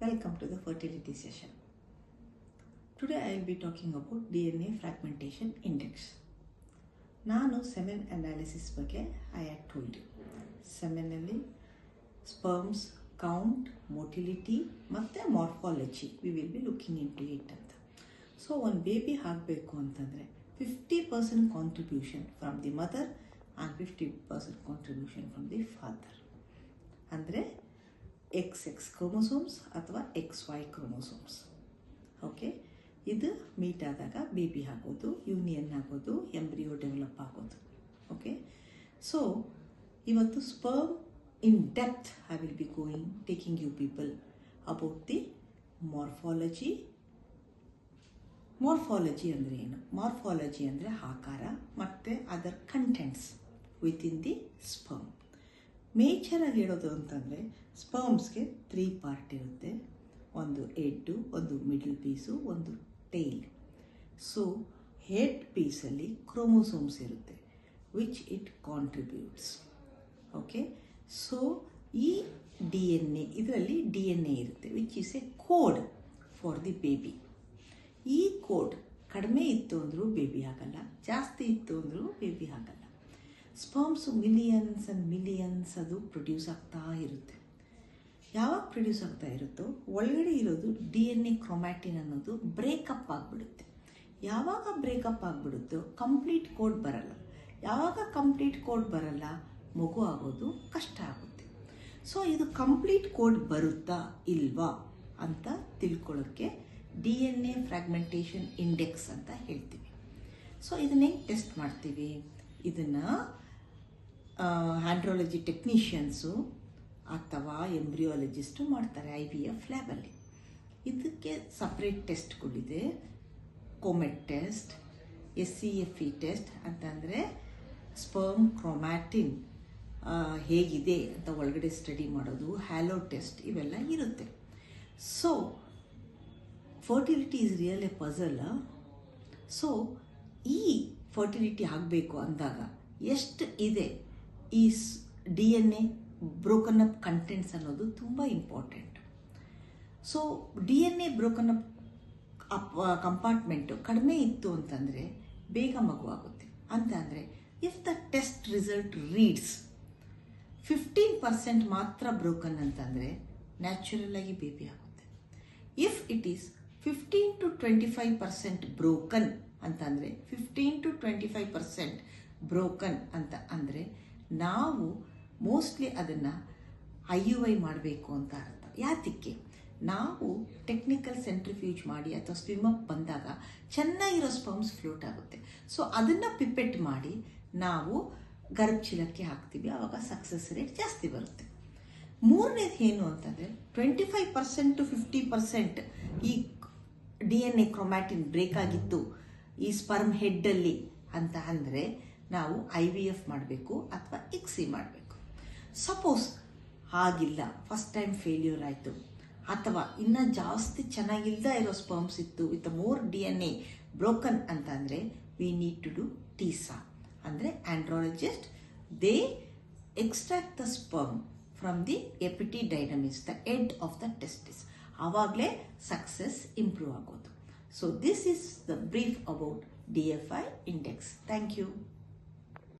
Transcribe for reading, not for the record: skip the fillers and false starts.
Welcome to the fertility session. Today I will be talking about DNA fragmentation index. ನಾನು semen analysis ಬಗ್ಗೆ I had told you. ಸೆಮೆನಲ್ಲಿ sperms count, motility ಮತ್ತು morphology we will be looking into it ಅಂತ. So ಒಂದು baby ಆಗಬೇಕು ಅಂತಂದರೆ 50% contribution from the mother and 50% contribution from the father. ಅಂದರೆ XX chromosomes ಅಥವಾ XY ಕ್ರೋಮೋಸೋಮ್ಸ್. ಓಕೆ, ಇದು meet ಆದಾಗ ಬೇಬಿ ಆಗೋದು, ಯೂನಿಯನ್ ಆಗೋದು, ಎಂಬ್ರಿಯೋ ಡೆವಲಪ್ ಆಗೋದು. ಓಕೆ, ಸೊ ಇವತ್ತು sperm in depth I will be going taking you people about the morphology. Morphology ಅಂದರೆ ಏನು? ಮಾರ್ಫಾಲಜಿ ಅಂದರೆ ಆಕಾರ ಮತ್ತು other contents within the sperm. ಮೇಜರಾಗಿ ಹೇಳೋದು ಅಂತಂದರೆ ಸ್ಪರ್ಮ್ಸ್ಗೆ 3 ಪಾರ್ಟ್ ಇರುತ್ತೆ. ಒಂದು ಹೆಡ್ಡು, ಒಂದು ಮಿಡಲ್ ಪೀಸು, ಒಂದು ಟೈಲ್. ಸೊ ಹೆಡ್ ಪೀಸಲ್ಲಿ ಕ್ರೋಮೋಸೋಮ್ಸ್ ಇರುತ್ತೆ which it contributes. Okay, so ಈ DNA, ಇದರಲ್ಲಿ DNA ಇರುತ್ತೆ which is a code for the baby. ಈ ಕೋಡ್ ಕಡಿಮೆ ಇತ್ತು ಅಂದರೂ ಬೇಬಿ ಆಗಲ್ಲ, ಜಾಸ್ತಿ ಇತ್ತು ಅಂದರೂ ಬೇಬಿ ಆಗಲ್ಲ. ಸ್ಪರ್ಮ್ಸ್ ಮಿಲಿಯನ್ಸ್ ಆ್ಯಂಡ್ ಮಿಲಿಯನ್ಸ್ ಅದು ಪ್ರೊಡ್ಯೂಸ್ ಆಗ್ತಾ ಇರುತ್ತೆ. ಯಾವಾಗ ಪ್ರೊಡ್ಯೂಸ್ ಆಗ್ತಾ ಇರುತ್ತೋ ಒಳಗಡೆ ಇರೋದು DNA ಕ್ರೊಮ್ಯಾಟಿನ್ ಅನ್ನೋದು ಬ್ರೇಕಪ್ ಆಗಿಬಿಡುತ್ತೆ. ಯಾವಾಗ ಬ್ರೇಕಪ್ ಆಗಿಬಿಡುತ್ತೋ ಕಂಪ್ಲೀಟ್ ಕೋಡ್ ಬರಲ್ಲ. ಯಾವಾಗ ಕಂಪ್ಲೀಟ್ ಕೋಡ್ ಬರಲ್ಲ, ಮಗು ಆಗೋದು ಕಷ್ಟ ಆಗುತ್ತೆ. ಸೊ ಇದು ಕಂಪ್ಲೀಟ್ ಕೋಡ್ ಬರುತ್ತಾ ಇಲ್ವಾ ಅಂತ ತಿಳ್ಕೊಳ್ಳೋಕ್ಕೆ DNA ಫ್ರಾಗ್ಮೆಂಟೇಷನ್ ಇಂಡೆಕ್ಸ್ ಅಂತ ಹೇಳ್ತೀವಿ. ಸೊ ಇದನ್ನೇ ಟೆಸ್ಟ್ ಮಾಡ್ತೀವಿ. ಇದನ್ನು ಆಂಡ್ರಾಲಜಿ ಟೆಕ್ನಿಷಿಯನ್ಸು ಅಥವಾ ಎಂಬ್ರಿಯಾಲಜಿಸ್ಟು ಮಾಡ್ತಾರೆ IVF ಲ್ಯಾಬಲ್ಲಿ. ಇದಕ್ಕೆ ಸಪ್ರೇಟ್ ಟೆಸ್ಟ್ಗಳಿದೆ. ಕೋಮೆಟ್ ಟೆಸ್ಟ್, SCFE ಟೆಸ್ಟ್ ಅಂತಂದರೆ ಸ್ಪರ್ಮ್ ಕ್ರೊಮ್ಯಾಟಿನ್ ಹೇಗಿದೆ ಅಂತ ಒಳಗಡೆ ಸ್ಟಡಿ ಮಾಡೋದು, ಹ್ಯಾಲೋ ಟೆಸ್ಟ್, ಇವೆಲ್ಲ ಇರುತ್ತೆ. So fertility is real A puzzle. So ಈ ಫರ್ಟಿಲಿಟಿ ಆಗಬೇಕು ಅಂದಾಗ ಎಷ್ಟು ಇದೆ ಈ DNA ಬ್ರೋಕನ್ ಅಪ್ ಕಂಟೆಂಟ್ಸ್ ಅನ್ನೋದು ತುಂಬ important. So DNA broken up compartment ಕಡಿಮೆ ಇತ್ತು ಅಂತಂದರೆ ಬೇಗ ಮಗು ಆಗುತ್ತೆ. ಅಂತ ಅಂದರೆ if the test result reads 15% ಮಾತ್ರ ಬ್ರೋಕನ್ ಅಂತಂದರೆ ನ್ಯಾಚುರಲ್ ಆಗಿ ಬೇಬಿ ಆಗುತ್ತೆ. If it is 15 to 25% broken ಅಂತಂದರೆ 15 to 25% ಬ್ರೋಕನ್ ಅಂತ ಅಂದರೆ ನಾವು ಮೋಸ್ಟ್ಲಿ ಅದನ್ನು IUI ಮಾಡಬೇಕು ಅಂತ ಅರ್ಥ. ಯಾತಕ್ಕೆ? ನಾವು ಟೆಕ್ನಿಕಲ್ ಸೆಂಟ್ರಿಫ್ಯೂಜ್ ಮಾಡಿ ಅಥವಾ ಸ್ವಿಮ್ ಅಪ್ ಬಂದಾಗ ಚೆನ್ನಾಗಿರೋ ಸ್ಪರ್ಮ್ಸ್ ಫ್ಲೋಟ್ ಆಗುತ್ತೆ. ಸೊ ಅದನ್ನು ಪಿಪೆಟ್ ಮಾಡಿ ನಾವು ಗರ್ಭಚೀಲಕ್ಕೆ ಹಾಕ್ತೀವಿ. ಆವಾಗ ಸಕ್ಸಸ್ ರೇಟ್ ಜಾಸ್ತಿ ಬರುತ್ತೆ. ಮೂರನೇದು ಏನು ಅಂತಂದರೆ 25% to 50% ಈ DNA ಕ್ರೊಮ್ಯಾಟಿನ್ ಬ್ರೇಕ್ ಆಗಿತ್ತು ಈ ಸ್ಪರ್ಮ್ ಹೆಡ್ಡಲ್ಲಿ ಅಂತ ಅಂದರೆ ನಾವು IVF ಮಾಡಬೇಕು ಅಥವಾ ICSI ಮಾಡಬೇಕು. ಸಪೋಸ್ ಆಗಿಲ್ಲ, ಫಸ್ಟ್ ಟೈಮ್ ಫೇಲ್ಯೂರ್ ಆಯಿತು, ಅಥವಾ ಇನ್ನೂ ಜಾಸ್ತಿ ಚೆನ್ನಾಗಿಲ್ದ ಇರೋ ಸ್ಪರ್ಮ್ಸ್ ಇತ್ತು ವಿತ್ ಮೋರ್ DNA ಬ್ರೋಕನ್ ಅಂತ ಅಂದರೆ we need to do TISA. ಅಂದರೆ andrologist they extract the sperm from the epididymis, the end of the testis. ಆವಾಗಲೇ ಸಕ್ಸಸ್ ಇಂಪ್ರೂವ್ ಆಗೋದು. So this is the brief about DFI index. Thank you.